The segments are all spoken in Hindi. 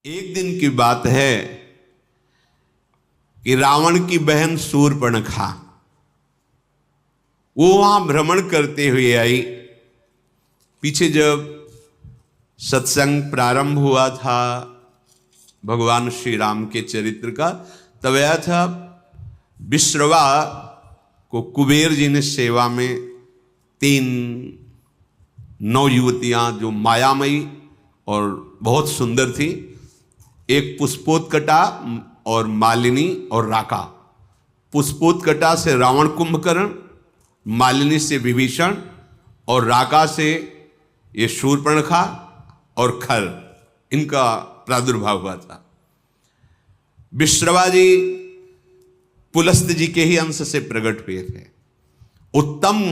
एक दिन की बात है कि रावण की बहन शूर्पणखा वो वहां भ्रमण करते हुए आई। पीछे जब सत्संग प्रारंभ हुआ था भगवान श्री राम के चरित्र का, तब आया था विश्रवा को कुबेर जी ने सेवा में 3 नवयुवतियां जो मायामयी और बहुत सुंदर थी, एक पुष्पोत्कटा और मालिनी और राका। पुष्पोत्कटा से रावण कुंभकर्ण, मालिनी से विभीषण और राका से ये शूर्पणखा और खर, इनका प्रादुर्भाव हुआ था। विश्रवा जी पुलस्त जी के ही अंश से प्रकट हुए थे। उत्तम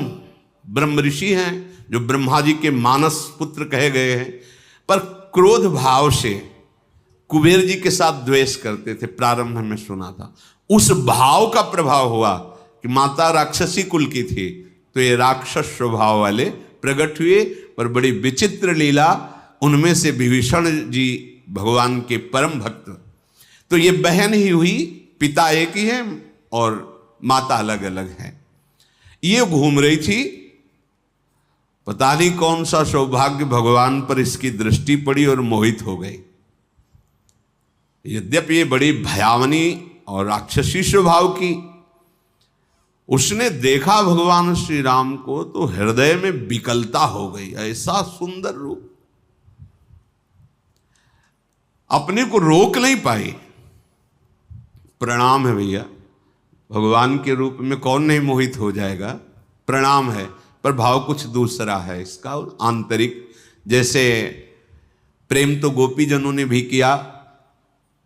ब्रह्म ऋषि हैं जो ब्रह्मा जी के मानस पुत्र कहे गए हैं, पर क्रोध भाव से कुबेर जी के साथ द्वेष करते थे। प्रारंभ में सुना था उस भाव का प्रभाव हुआ कि माता राक्षसी कुल की थी, तो ये राक्षस स्वभाव वाले प्रकट हुए। पर बड़ी विचित्र लीला, उनमें से विभीषण जी भगवान के परम भक्त, तो ये बहन ही हुई, पिता एक ही है और माता अलग अलग है। ये घूम रही थी, पता नहीं कौन सा सौभाग्य भगवान पर इसकी दृष्टि पड़ी और मोहित हो गई। यद्यपि ये बड़ी भयावनी और राक्षसी स्वभाव की, उसने देखा भगवान श्री राम को तो हृदय में विकलता हो गई। ऐसा सुंदर रूप, अपने को रोक नहीं पाई। प्रणाम है भैया, भगवान के रूप में कौन नहीं मोहित हो जाएगा, प्रणाम है, पर भाव कुछ दूसरा है इसका आंतरिक। जैसे प्रेम तो गोपीजनों ने भी किया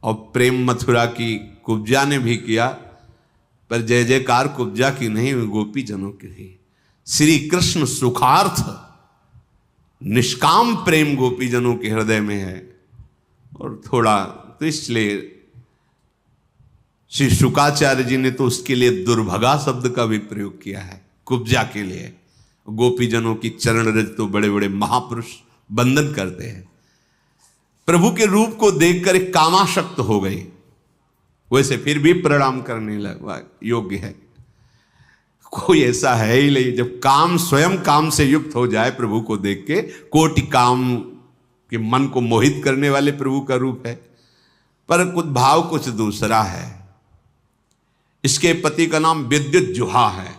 और प्रेम मथुरा की कुब्जा ने भी किया, पर जय जयकार कुब्जा की नहीं, गोपीजनों की ही। श्री कृष्ण सुखार्थ निष्काम प्रेम गोपीजनों के हृदय में है। और थोड़ा तो इसलिए श्री शुकाचार्य जी ने तो उसके लिए दुर्भगा शब्द का भी प्रयोग किया है कुब्जा के लिए। गोपीजनों की चरण रज तो बड़े बड़े महापुरुष बंधन करते हैं। प्रभु के रूप को देखकर एक कामाशक्त हो गई, वैसे फिर भी प्रणाम करने लगा योग्य है। कोई ऐसा है ही नहीं, जब काम स्वयं काम से युक्त हो जाए प्रभु को देख के, कोटि काम के मन को मोहित करने वाले प्रभु का रूप है। पर कुछ भाव कुछ दूसरा है। इसके पति का नाम विद्युज्जुहा है।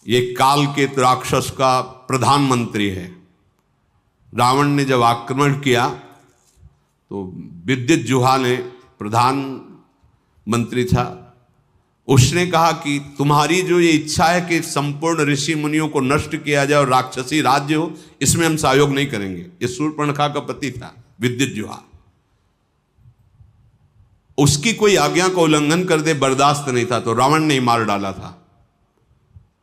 ये काल के राक्षस का प्रधानमंत्री है। रावण ने जब आक्रमण किया तो विद्युज्जुहा ने, प्रधानमंत्री था, उसने कहा कि तुम्हारी जो ये इच्छा है कि संपूर्ण ऋषि मुनियों को नष्ट किया जाए और राक्षसी राज्य हो, इसमें हम सहयोग नहीं करेंगे। ये शूर्पणखा का पति था विद्युज्जुहा। उसकी कोई आज्ञा का उल्लंघन कर दे बर्दाश्त नहीं था, तो रावण ने ही मार डाला था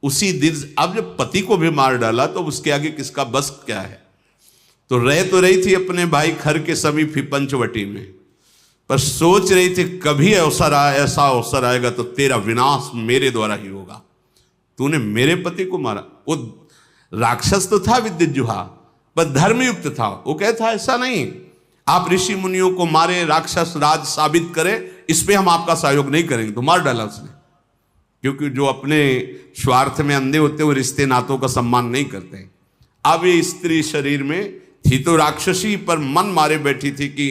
उसी दिन। अब जब पति को भी मार डाला तो उसके आगे किसका बस क्या है। तो रही थी अपने भाई खर के समीप ही पंचवटी में, पर सोच रही थी कभी अवसर आए, ऐसा अवसर आएगा तो तेरा विनाश मेरे द्वारा ही होगा। तूने मेरे पति को मारा। वो राक्षस तो था विद्युज्जुहा, पर धर्मयुक्त था। वो कहता ऐसा नहीं, आप ऋषि मुनियों को मारे, राक्षस राज साबित करें, इस पे हम आपका सहयोग नहीं करेंगे। तो मार डाला उसने, क्योंकि जो अपने स्वार्थ में अंधे होते वो रिश्ते नातों का सम्मान नहीं करते। अब ये स्त्री शरीर में थी तो राक्षसी, पर मन मारे बैठी थी कि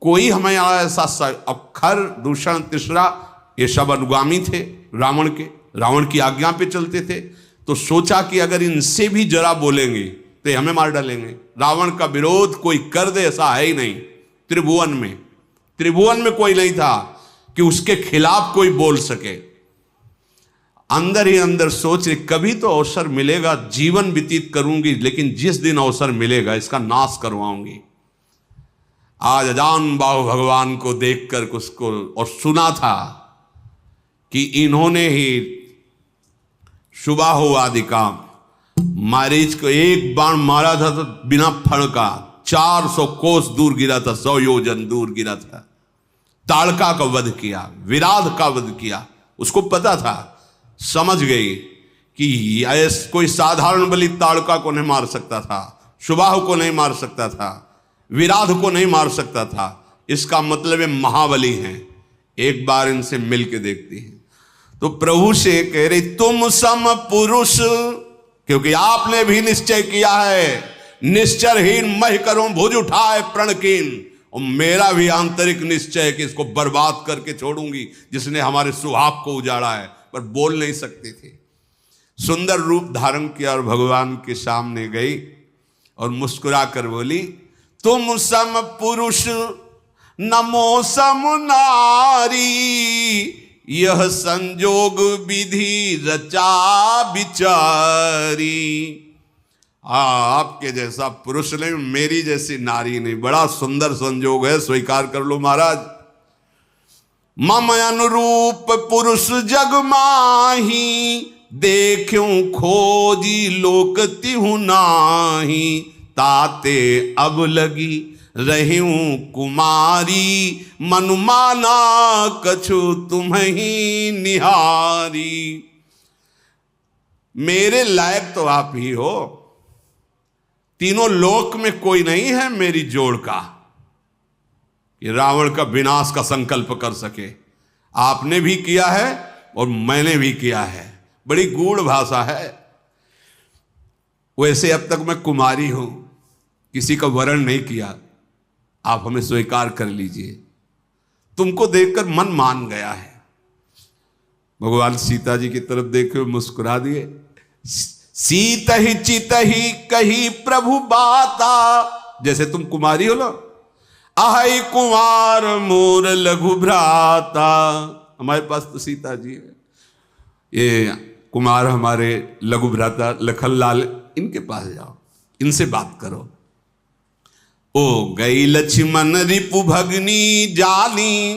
कोई हमें ऐसा। अब खर, दूषण, तीसरा, ये सब अनुगामी थे रावण के, रावण की आज्ञा पे चलते थे। तो सोचा कि अगर इनसे भी जरा बोलेंगे तो हमें मार डालेंगे। रावण का विरोध कोई कर दे ऐसा है ही नहीं। त्रिभुवन में कोई नहीं था कि उसके खिलाफ कोई बोल सके। अंदर ही अंदर सोच रही कभी तो अवसर मिलेगा, जीवन व्यतीत करूंगी, लेकिन जिस दिन अवसर मिलेगा इसका नाश करवाऊंगी। आज अजान बाहु भगवान को देखकर उसको और सुना था कि इन्होंने ही शुभाहु आदि काम, मारीच को एक बाण मारा था तो बिना फण का 400 कोस दूर गिरा था, 100 योजन दूर गिरा था। ताड़का का वध किया, विराध का वध किया। उसको पता था, समझ गई कि कोई साधारण बलि ताड़का को नहीं मार सकता था, शुभाहु को नहीं मार सकता था। विराध को नहीं मार सकता था। इसका मतलब है महाबली हैं, एक बार इनसे मिल के देखती हैं। तो प्रभु से कह रही तुम सम पुरुष, क्योंकि आपने भी निश्चय किया है निश्चरहीन मह करूं भुज उठाए प्रणकीन, और मेरा भी आंतरिक निश्चय है कि इसको बर्बाद करके छोड़ूंगी जिसने हमारे सुहाग को उजाड़ा है। पर बोल नहीं सकती थी। सुंदर रूप धारण किया और भगवान के सामने गई और मुस्कुरा कर बोली तुम सम पुरुष नमो सम नारी, यह संजोग विधि रचा बिचारी। आपके जैसा पुरुष नहीं, मेरी जैसी नारी नहीं, बड़ा सुंदर संजोग है, स्वीकार कर लो महाराज। मम अनुरूप पुरुष जग माही, देखूं खोजी लोक तिहु नाही, ताते अब लगी रहूं कुमारी, मनुमाना कछु तुम्हीं निहारी। मेरे लायक तो आप ही हो, तीनों लोक में कोई नहीं है मेरी जोड़ का कि रावण का विनाश का संकल्प कर सके। आपने भी किया है और मैंने भी किया है, बड़ी गूढ़ भाषा है। वैसे अब तक मैं कुमारी हूं, किसी का वरण नहीं किया, आप हमें स्वीकार कर लीजिए। तुमको देखकर मन मान गया है। भगवान सीता जी की तरफ देखे मुस्कुरा दिए। सीत ही चित ही कही प्रभु बाता, जैसे तुम कुमारी हो ना, आहै कुमार मोर लघु भ्राता। हमारे पास तो सीता जी है, ये कुमार हमारे लघु भ्राता लखनलाल, इनके पास जाओ, इनसे बात करो। ओ गई लक्ष्मण रिपु भगनी जानी,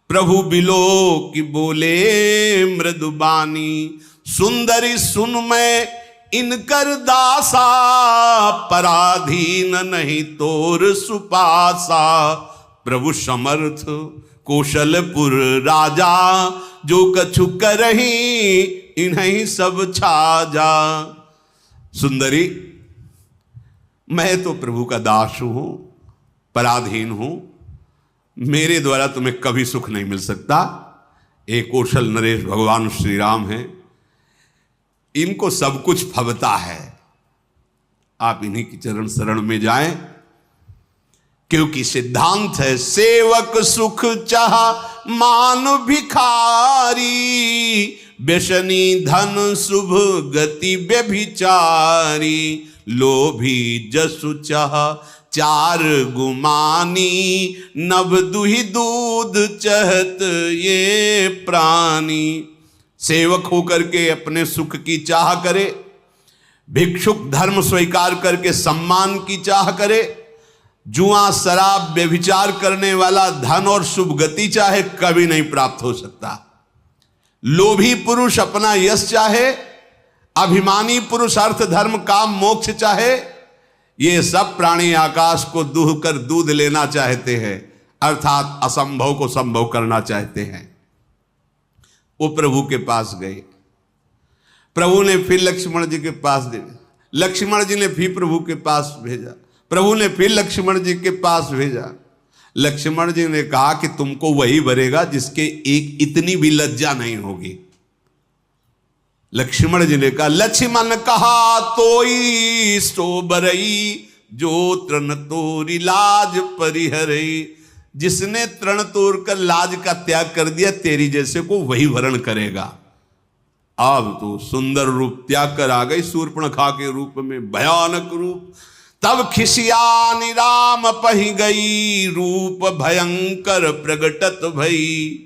प्रभु बिलो की बोले मृदुबानी। सुंदरी सुन मैं इनकर दासा, पराधीन नहीं तोर सुपासा। प्रभु समर्थ कौशलपुर राजा, जो कछु करही इन्हीं सब छाजा। सुंदरी, मैं तो प्रभु का दास हूं, पराधीन हूं, मेरे द्वारा तुम्हें कभी सुख नहीं मिल सकता। एक कौशल नरेश भगवान श्री राम हैं, इनको सब कुछ फबता है। आप इन्हीं की चरण शरण में जाएं, क्योंकि सिद्धांत है सेवक सुख चाह मान भिखारी, व्यसनी धन शुभ गति व्यभिचारी। लोभी जसु चाह चार गुमानी, नभ दुहि दूध चहत ये प्राणी। सेवक होकर के अपने सुख की चाह करे, भिक्षुक धर्म स्वीकार करके सम्मान की चाह करे, जुआ शराब व्यभिचार करने वाला धन और शुभ गति चाहे, कभी नहीं प्राप्त हो सकता। लोभी पुरुष अपना यश चाहे, अभिमानी पुरुष अर्थ धर्म काम मोक्ष चाहे, ये सब प्राणी आकाश को दूह कर दूध लेना चाहते हैं, अर्थात असंभव को संभव करना चाहते हैं। वो प्रभु के पास गए, प्रभु ने फिर लक्ष्मण जी के पास दे, लक्ष्मण जी ने फिर प्रभु के पास भेजा, प्रभु ने फिर लक्ष्मण जी के पास भेजा। लक्ष्मण जी ने कहा कि तुमको वही भरेगा जिसके एक इतनी भी लज्जा नहीं होगी। लक्ष्मण जी ने कहा, लक्ष्मण कहा तोई सो बरई, जो तृण तोरी लाज परिहरई। जिसने तृण तोड़ कर लाज का त्याग कर दिया, तेरी जैसे को वही वरण करेगा। अब तो सुंदर रूप त्याग कर आ गई शूर्पणखा के रूप में, भयानक रूप। तब खिसियानी राम पही गई, रूप भयंकर प्रगटत भई।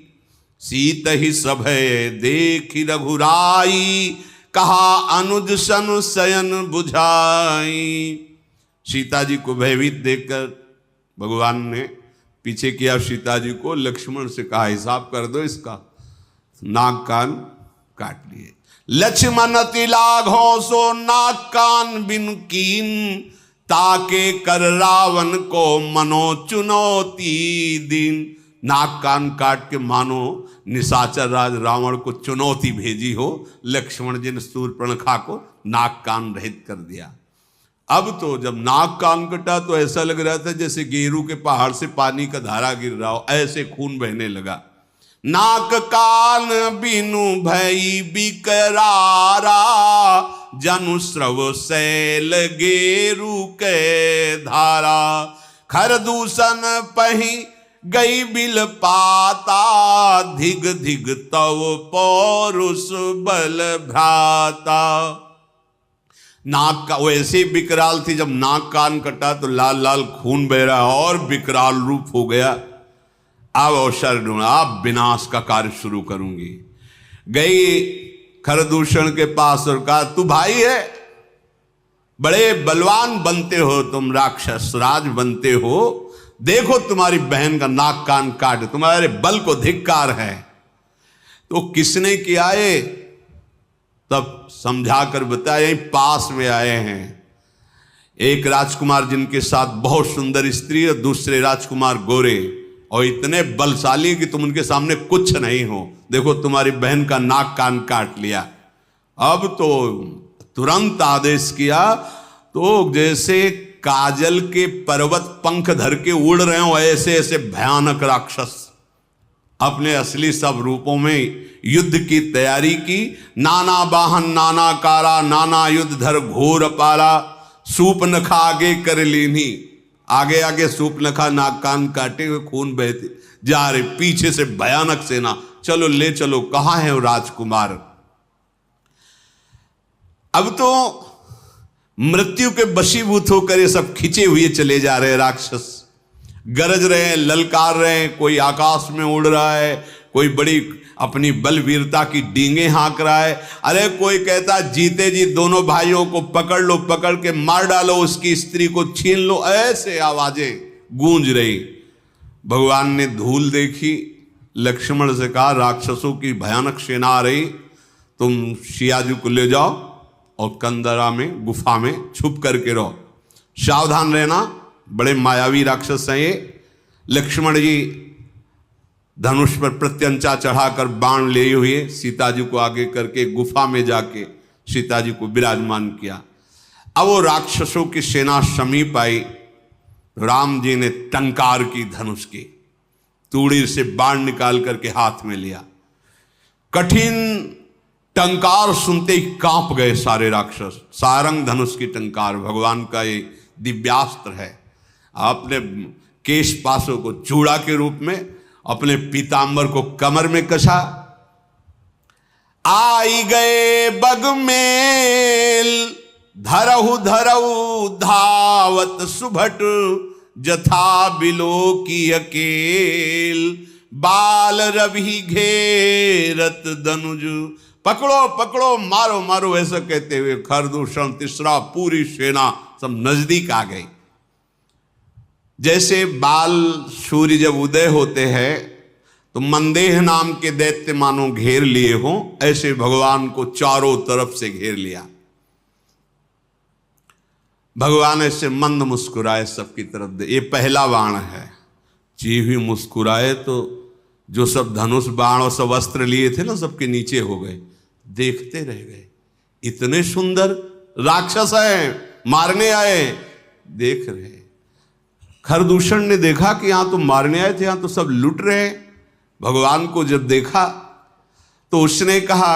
सीत ही सभय देखी रघुराई, कहा अनुज सन शयन बुझाई। सीता जी को भयभीत देखकर भगवान ने पीछे किया सीता जी को, लक्ष्मण से कहा हिसाब कर दो इसका। नाक कान काट लिए। लक्ष्मण तिलाघो सो नाक कान बिन कीन, ताके कर रावण को मनो चुनौती दिन। नाक कान काट के मानो निशाचर राज रावण को चुनौती भेजी हो। लक्ष्मण जी ने शूर्पणखा को नाक कान रहित कर दिया। अब तो जब नाक कान कटा तो ऐसा लग रहा था जैसे गेरू के पहाड़ से पानी का धारा गिर रहा हो, ऐसे खून बहने लगा। नाक कान बिनु भई बिकरारा, जनु स्रव सैल गेरू के धारा। खर दूषण पही गई बिल पाता, धिग धिग तव पौरुष बल भ्राता। नाक का वो ऐसे विकराल थी, जब नाक कान कटा तो लाल लाल खून बह रहा और विकराल रूप हो गया। अब अवसर ढूंढा, अब विनाश का कार्य शुरू करूंगी। गई खरदूषण के पास और कहा, तू भाई है, बड़े बलवान बनते हो तुम, राक्षस राज बनते हो, देखो तुम्हारी बहन का नाक कान काट, तुम्हारे बल को धिक्कार है। तो किसने किया है? तब समझा कर बताया, यहीं पास में आए हैं एक राजकुमार जिनके साथ बहुत सुंदर स्त्री और दूसरे राजकुमार गोरे और इतने बलशाली कि तुम उनके सामने कुछ नहीं हो। देखो तुम्हारी बहन का नाक कान काट लिया। अब तो तुरंत आदेश किया, तो जैसे काजल के पर्वत पंख धर के उड़ रहे हो ऐसे ऐसे भयानक राक्षस अपने असली सब रूपों में युद्ध की तैयारी की। नाना वाहन नाना कारा, नाना युद्ध धर घोर पारा, सूपनखा आगे कर लीनी। आगे आगे सूपनखा नाक कान काटे हुए खून बहते जा रहे, पीछे से भयानक सेना, चलो ले चलो, कहां है वो राजकुमार। अब तो मृत्यु के वशीभूत होकर ये सब खिंचे हुए चले जा रहे हैं राक्षस, गरज रहे हैं, ललकार रहे हैं, कोई आकाश में उड़ रहा है, कोई बड़ी अपनी बलवीरता की डींगे हाँक रहा है। अरे कोई कहता जीते जी दोनों भाइयों को पकड़ लो, पकड़ के मार डालो, उसकी स्त्री को छीन लो, ऐसे आवाजें गूंज रही। भगवान ने धूल देखी, लक्ष्मण से कहा राक्षसों की भयानक सेना आ रही, तुम सियाजी को ले जाओ और कंदरा में गुफा में छुप करके रहो, सावधान रहना, बड़े मायावी राक्षस हैं ये। लक्ष्मण जी धनुष पर प्रत्यंचा चढ़ाकर बाण लिए हुए सीता जी को आगे करके गुफा में जाके सीता जी को विराजमान किया। अब वो राक्षसों की सेना समीप आई, राम जी ने टंकार की धनुष की, तूड़ी से बाण निकाल करके हाथ में लिया। कठिन टंकार सुनते ही कांप गए सारे राक्षस। सारंग धनुष की टंकार भगवान का ये दिव्यास्त्र है। आपने केश पासों को चूड़ा के रूप में, अपने पीतांबर को कमर में कसा। आई गए बगमेल, धरहु धरहु धावत सुभट, जथा बिलो की अकेल, बाल रवि घेरत दनुज। पकड़ो पकड़ो, मारो मारो, ऐसा कहते हुए खरदूषण तीसरा पूरी सेना सब नजदीक आ गई। जैसे बाल सूर्य जब उदय होते हैं तो मंदेह नाम के दैत्य मानो घेर लिए हों, ऐसे भगवान को चारों तरफ से घेर लिया। भगवान ऐसे मंद मुस्कुराए सबकी तरफ दे। ये पहला बाण है। जी भी मुस्कुराए तो जो सब धनुष बाण और सब अस्त्र लिए थे ना, सबके नीचे हो गए, देखते रह गए। इतने सुंदर राक्षस हैं, मारने आए, देख रहे। खरदूषण ने देखा कि यहां तो मारने आए थे, यहां तो सब लूट रहे हैं। भगवान को जब देखा तो उसने कहा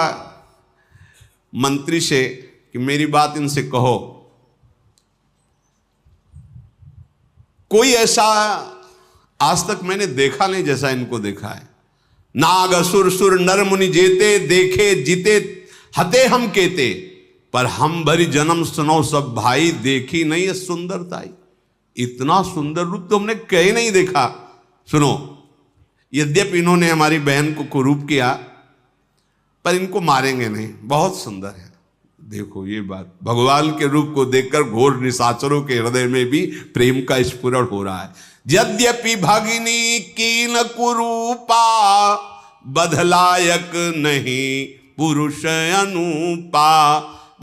मंत्री से कि मेरी बात इनसे कहो। कोई ऐसा आज तक मैंने देखा नहीं जैसा इनको देखा है। नाग असुर सुर नर मुनि जेते, देखे जीते हते हम केते, पर हम भरी जन्म सुनो सब भाई, देखी नहीं है सुंदरताई। इतना सुंदर रूप तो हमने कहीं नहीं देखा। सुनो, यद्यपि इन्होंने हमारी बहन को कुरूप किया, पर इनको मारेंगे नहीं, बहुत सुंदर है। देखो ये बात, भगवान के रूप को देखकर घोर निशाचरों के हृदय में भी प्रेम का स्फुरण हो रहा है। यद्यपि भगिनी कीन कुरूपा, बधलायक नहीं पुरुष अनुपा।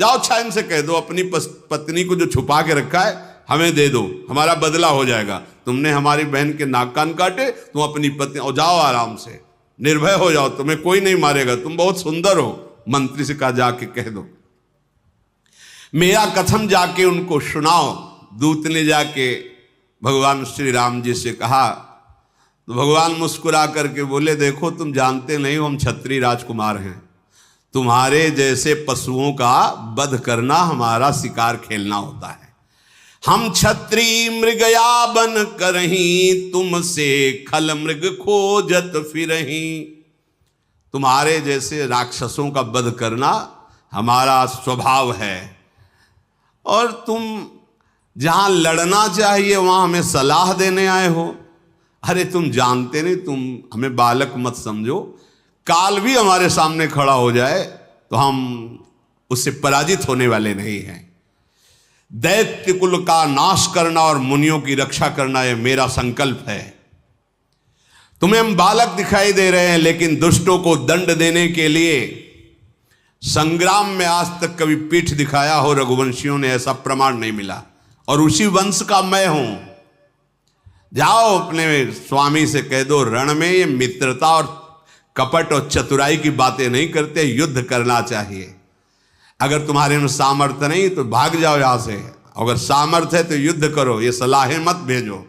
जाओ छाइन से कह दो अपनी पत्नी को जो छुपा के रखा है हमें दे दो, हमारा बदला हो जाएगा। तुमने हमारी बहन के नाक कान काटे, तुम अपनी पत्नी, और जाओ आराम से, निर्भय हो जाओ, तुम्हें कोई नहीं मारेगा, तुम बहुत सुंदर हो। मंत्री से कहा जाके कह दो। मेरा कथन जाके उनको सुनाओ। दूत ने जाके भगवान श्री राम जी से कहा तो भगवान मुस्कुरा करके बोले, देखो तुम जानते नहीं हो हम क्षत्रिय राजकुमार हैं, तुम्हारे जैसे पशुओं का वध करना हमारा शिकार खेलना होता है। हम क्षत्रिय मृगया बन करहीं, तुमसे खल मृग खोजत फिरहीं। तुम्हारे जैसे राक्षसों का वध करना हमारा स्वभाव है, और तुम जहां लड़ना चाहिए वहां हमें सलाह देने आए हो। अरे तुम जानते नहीं, तुम हमें बालक मत समझो, काल भी हमारे सामने खड़ा हो जाए तो हम उससे पराजित होने वाले नहीं हैं। दैत्य कुल का नाश करना और मुनियों की रक्षा करना यह मेरा संकल्प है। तुम्हें हम बालक दिखाई दे रहे हैं, लेकिन दुष्टों को दंड देने के लिए संग्राम में आज तक कभी पीठ दिखाया हो रघुवंशियों ने, ऐसा प्रमाण नहीं मिला। और उसी वंश का मैं हूं। जाओ अपने स्वामी से कह दो, रण में ये मित्रता और कपट और चतुराई की बातें नहीं करते, युद्ध करना चाहिए। अगर तुम्हारे में सामर्थ्य नहीं तो भाग जाओ यहां से, अगर सामर्थ्य है तो युद्ध करो, ये सलाहें मत भेजो।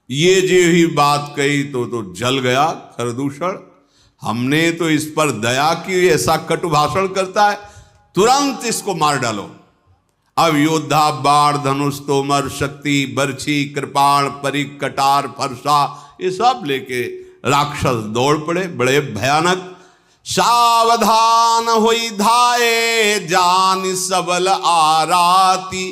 ये जो ही बात कही तो जल गया खरदूषण। हमने तो इस पर दया की, ऐसा कटु भाषण करता है, तुरंत इसको मार डालो। अब योद्धा बाण धनुष तोमर शक्ति बर्छी कृपाण परिक कटार फरसा ये सब लेके राक्षस दौड़ पड़े, बड़े भयानक। सावधान होई धाये जान सबल आराती,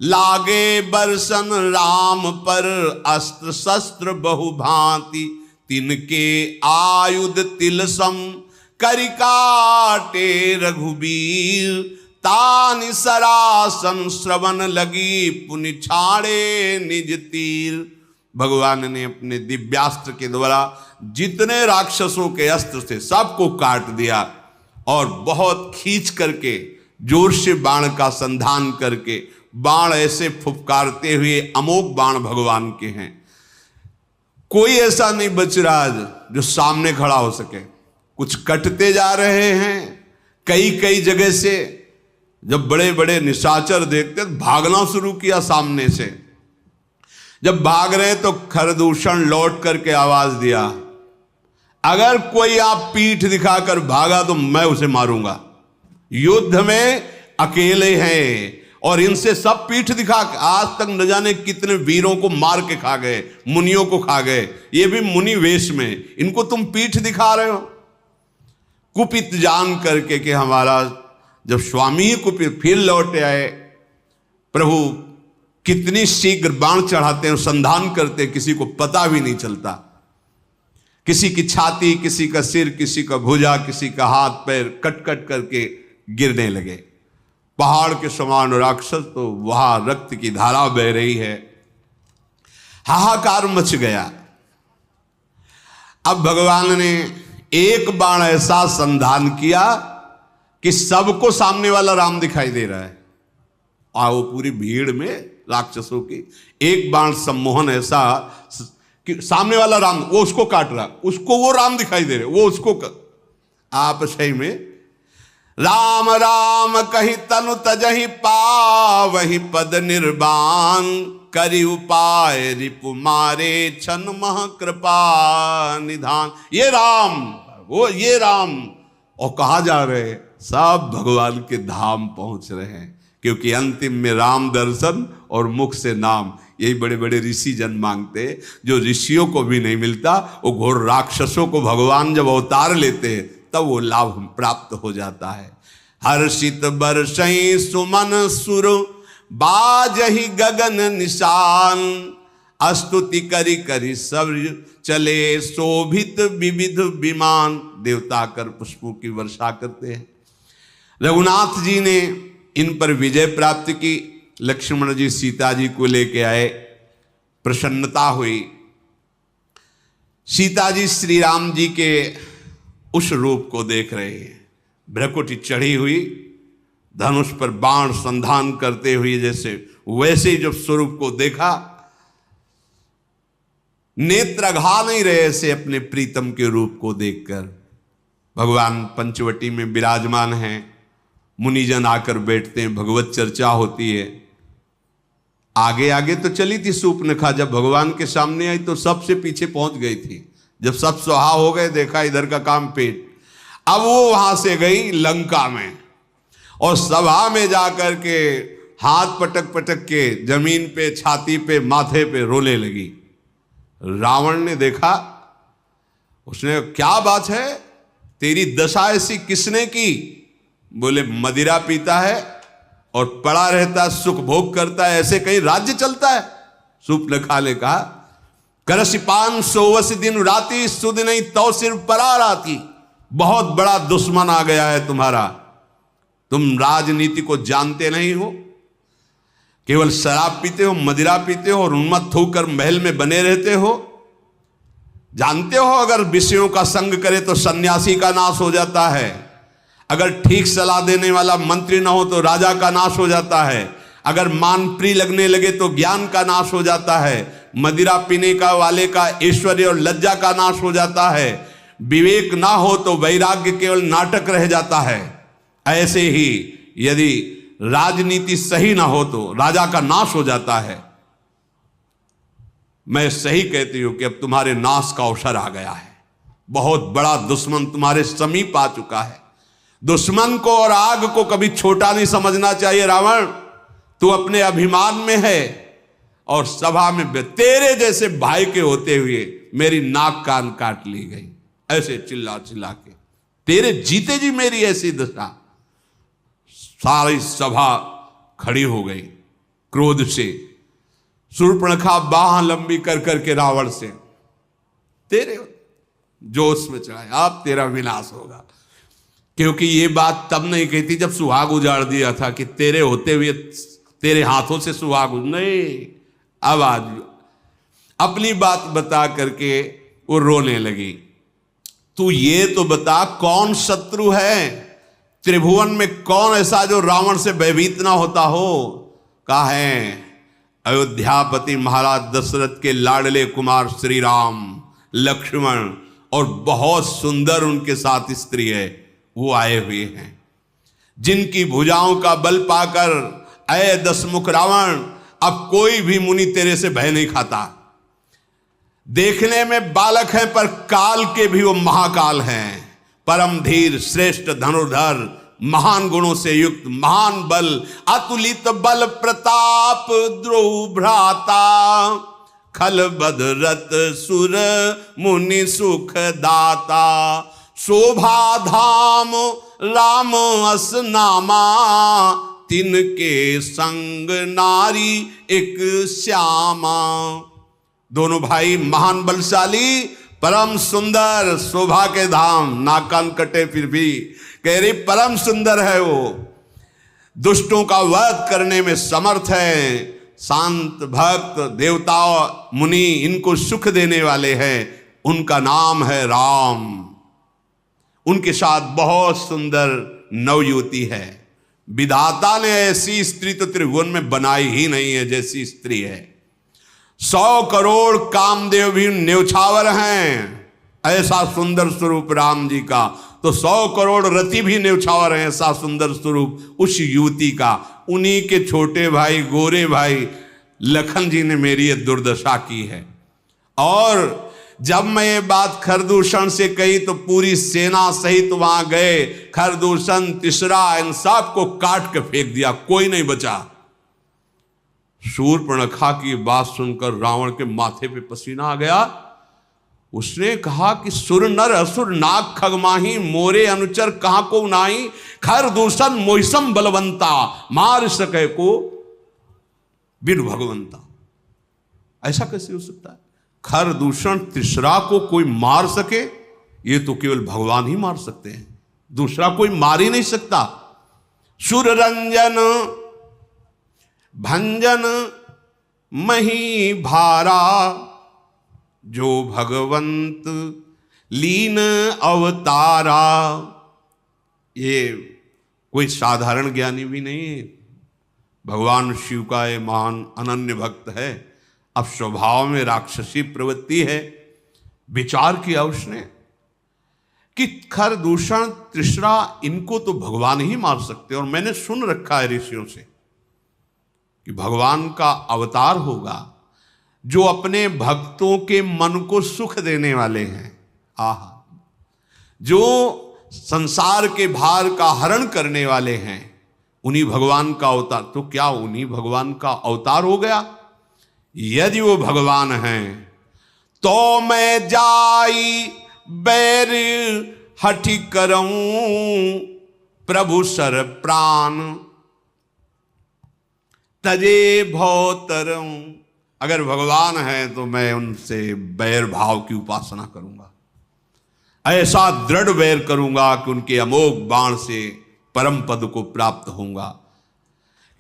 लागे बरसन राम पर अस्त्र शस्त्र बहुभांति। तिनके आयुध तिलसम करिकाटे रघुबीर, तानि सरासन श्रवण लगी पुनि छाड़े निज तीर। भगवान ने अपने दिव्यास्त्र के द्वारा जितने राक्षसों के अस्त्र थे सबको काट दिया, और बहुत खींच करके जोर से बाण का संधान करके, बाण ऐसे फुफकारते हुए अमोघ बाण भगवान के हैं। कोई ऐसा नहीं बच रहा आज जो सामने खड़ा हो सके। कुछ कटते जा रहे हैं कई कई जगह से। जब बड़े बड़े निशाचर देखते तो भागना शुरू किया सामने से। जब भाग रहे तो खरदूषण लौट करके आवाज दिया, अगर कोई आप पीठ दिखाकर भागा तो मैं उसे मारूंगा। युद्ध में अकेले हैं और इनसे सब पीठ दिखा के आज तक न जाने कितने वीरों को मार के खा गए, मुनियों को खा गए, ये भी मुनि वेश में। इनको तुम पीठ दिखा रहे हो। कुपित जान करके कि हमारा जब स्वामी ही कुपित, फिर लौट आए। प्रभु कितनी शीघ्र बाण चढ़ाते हैं, संधान करते हैं, किसी को पता भी नहीं चलता। किसी की छाती, किसी का सिर, किसी का भुजा, किसी का हाथ पैर कट कट करके गिरने लगे। पहाड़ के समान राक्षस, तो वहां रक्त की धारा बह रही है। हाहाकार मच गया। अब भगवान ने एक बाण ऐसा संधान किया कि सबको सामने वाला राम दिखाई दे रहा है। और वो पूरी भीड़ में राक्षसों की एक बाण सम्मोहन ऐसा कि सामने वाला राम, वो उसको काट रहा, उसको वो राम दिखाई दे रहे, वो उसको आप सही में राम राम कही तनु तजहि पावहि पद निर्वाण, करि उपाय रिपु मारे छन मह कृपा निधान। ये राम, वो ये राम। और कहा जा रहे हैं सब भगवान के धाम पहुंच रहे हैं, क्योंकि अंतिम में राम दर्शन और मुख से नाम, यही बड़े बड़े ऋषि जन मांगते, जो ऋषियों को भी नहीं मिलता। वो घोर राक्षसों को भगवान जब अवतार लेते हैं तब वो लाभ प्राप्त हो जाता है। हर्षित बरसई सुमन सुर बाजहि गगन निशान, स्तुति करी करी सब चले शोभित विविध विमान। देवता कर पुष्पों की वर्षा करते हैं। रघुनाथ जी ने इन पर विजय प्राप्त की। लक्ष्मण जी सीता जी को लेके आए, प्रसन्नता हुई। सीता जी श्री राम जी के उस रूप को देख रहे हैं, भ्रकुटी चढ़ी हुई, धनुष पर बाण संधान करते हुए, जैसे वैसे ही जब स्वरूप को देखा, नेत्र अघा नहीं रहे ऐसे अपने प्रीतम के रूप को देखकर। भगवान पंचवटी में विराजमान हैं, मुनिजन आकर बैठते हैं, भगवत चर्चा होती है। आगे आगे तो चली थी सूर्पणखा, जब भगवान के सामने आई तो सबसे पीछे पहुंच गई थी। जब सब सुहा हो गए, देखा इधर का काम पेट। अब वो वहां से गई लंका में, और सभा में जाकर के हाथ पटक पटक के जमीन पे, छाती पे, माथे पे रोने लगी। रावण ने देखा, उसने क्या बात है, तेरी दशा ऐसी किसने की? बोले मदिरा पीता है और पड़ा रहता, सुख भोग करता है, ऐसे कहीं राज्य चलता है? सूर्पणखा ने कहा, करसी 500 दिन राती, सुध नहीं तो सिर्फ परा राती। बहुत बड़ा दुश्मन आ गया है तुम्हारा, तुम राजनीति को जानते नहीं हो, केवल शराब पीते हो, मदिरा पीते हो और उन्मत्त होकर महल में बने रहते हो। जानते हो अगर विषयों का संग करे तो सन्यासी का नाश हो जाता है, अगर ठीक सलाह देने वाला मंत्री ना हो तो राजा का नाश हो जाता है, अगर मान प्रिय लगने लगे तो ज्ञान का नाश हो जाता है, मदिरा पीने का वाले का ऐश्वर्य और लज्जा का नाश हो जाता है, विवेक ना हो तो वैराग्य केवल नाटक रह जाता है। ऐसे ही यदि राजनीति सही ना हो तो राजा का नाश हो जाता है। मैं सही कहती हूं कि अब तुम्हारे नाश का अवसर आ गया है, बहुत बड़ा दुश्मन तुम्हारे समीप आ चुका है। दुश्मन को और आग को कभी छोटा नहीं समझना चाहिए। रावण, तू अपने अभिमान में है और सभा में तेरे जैसे भाई के होते हुए मेरी नाक कान काट ली गई, ऐसे चिल्ला चिल्ला के, तेरे जीते जी मेरी ऐसी दशा। सारी सभा खड़ी हो गई क्रोध से। शूर्पणखा बाह लंबी कर करके रावण से, तेरे जोश में चढ़ाए, अब तेरा विनाश होगा। क्योंकि ये बात तब नहीं कहती जब सुहाग उजाड़ दिया था कि तेरे होते हुए तेरे हाथों से सुहाग नहीं। अब आज अपनी बात बता करके वो रोने लगी। तू ये तो बता कौन शत्रु है त्रिभुवन में, कौन ऐसा जो रावण से भयभीत ना होता हो? कहा है अयोध्यापति महाराज दशरथ के लाडले कुमार श्री राम, लक्ष्मण और बहुत सुंदर उनके साथ स्त्री है, वो आए हुए हैं, जिनकी भुजाओं का बल पाकर अय दशमुख रावण अब कोई भी मुनि तेरे से भय नहीं खाता। देखने में बालक है पर काल के भी वो महाकाल हैं, परम धीर, श्रेष्ठ धनुर्धर, महान गुणों से युक्त, महान बल, अतुलित बल प्रताप, द्रोह भ्राता, खल बदरत सुर मुनि सुख दाता, शोभा धाम राम अस नामा, तिनके संग नारी एक श्यामा। दोनों भाई महान बलशाली, परम सुंदर, शोभा के धाम, नाक कान कटे फिर भी कह रही परम सुंदर है वो, दुष्टों का वध करने में समर्थ है, शांत भक्त, देवता मुनि इनको सुख देने वाले हैं, उनका नाम है राम। उनके साथ बहुत सुंदर नवयुवती है। विधाता ने ऐसी स्त्री तो त्रिभुवन में बनाई ही नहीं है जैसी स्त्री है। 100 करोड़ कामदेव भी न्यौछावर हैं, ऐसा सुंदर स्वरूप राम जी का, तो 100 करोड़ रति भी न्यौछावर हैं, ऐसा सुंदर स्वरूप उस युवती का। उन्हीं के छोटे भाई, गोरे भाई लखन जी ने मेरी ये दुर्दशा की है। और जब मैं ये बात खरदूषण से कही तो पूरी सेना सहित वहां गए, खरदूषण, तीसरा, इन सब को काट के फेंक दिया, कोई नहीं बचा। शूर्पणखा की बात सुनकर रावण के माथे पे पसीना आ गया। उसने कहा कि सुर नर असुर नाग खगमाही, मोरे अनुचर कहां को नाही, खरदूषण मोहिसम बलवंता, मार सके को बिन भगवंता। ऐसा कैसे हो सकता है? खरदूषण तीसरा को कोई मार सके, ये तो केवल भगवान ही मार सकते हैं, दूसरा कोई मार ही नहीं सकता। सुर रंजन भंजन मही भारा, जो भगवंत लीन अवतारा। ये कोई साधारण ज्ञानी भी नहीं है, भगवान शिव का ये महान अनन्य भक्त है। अब स्वभाव में राक्षसी प्रवृत्ति है, विचार किया उसने कि खर, दूषण, तृष्णा, इनको तो भगवान ही मार सकते हैं। और मैंने सुन रखा है ऋषियों से कि भगवान का अवतार होगा जो अपने भक्तों के मन को सुख देने वाले हैं। आहा, जो संसार के भार का हरण करने वाले हैं, उन्हीं भगवान का अवतार। तो क्या उन्हीं भगवान का अवतार हो गया? यदि वो भगवान हैं तो मैं जाई बैर हठि करऊं प्रभु सर प्राण तजे भौतरऊं। अगर भगवान है तो मैं उनसे बैर भाव की उपासना करूंगा, ऐसा दृढ़ बैर करूंगा कि उनके अमोघ बाण से परम पद को प्राप्त होऊंगा,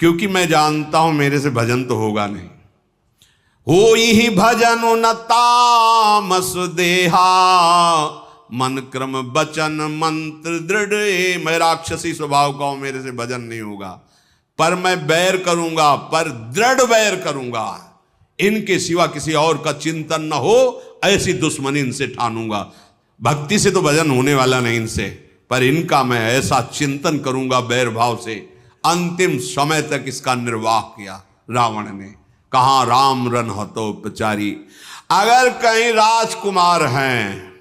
क्योंकि मैं जानता हूं मेरे से भजन तो होगा नहीं। हो ही भजन न तामस देहा मन क्रम बचन मंत्र दृढ़। मैं राक्षसी स्वभाव का हूं, मेरे से भजन नहीं होगा, पर मैं बैर करूंगा, पर दृढ़ बैर करूंगा। इनके सिवा किसी और का चिंतन न हो, ऐसी दुश्मनी इनसे ठानूंगा। भक्ति से तो भजन होने वाला नहीं इनसे, पर इनका मैं ऐसा चिंतन करूंगा बैर भाव से। अंतिम समय तक इसका निर्वाह किया रावण ने। कहां राम रन हतोपचारी। अगर कहीं राजकुमार हैं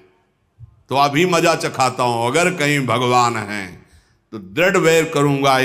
तो अभी मजा चखाता हूं, अगर कहीं भगवान हैं तो दृढ़ बैर करूंगा।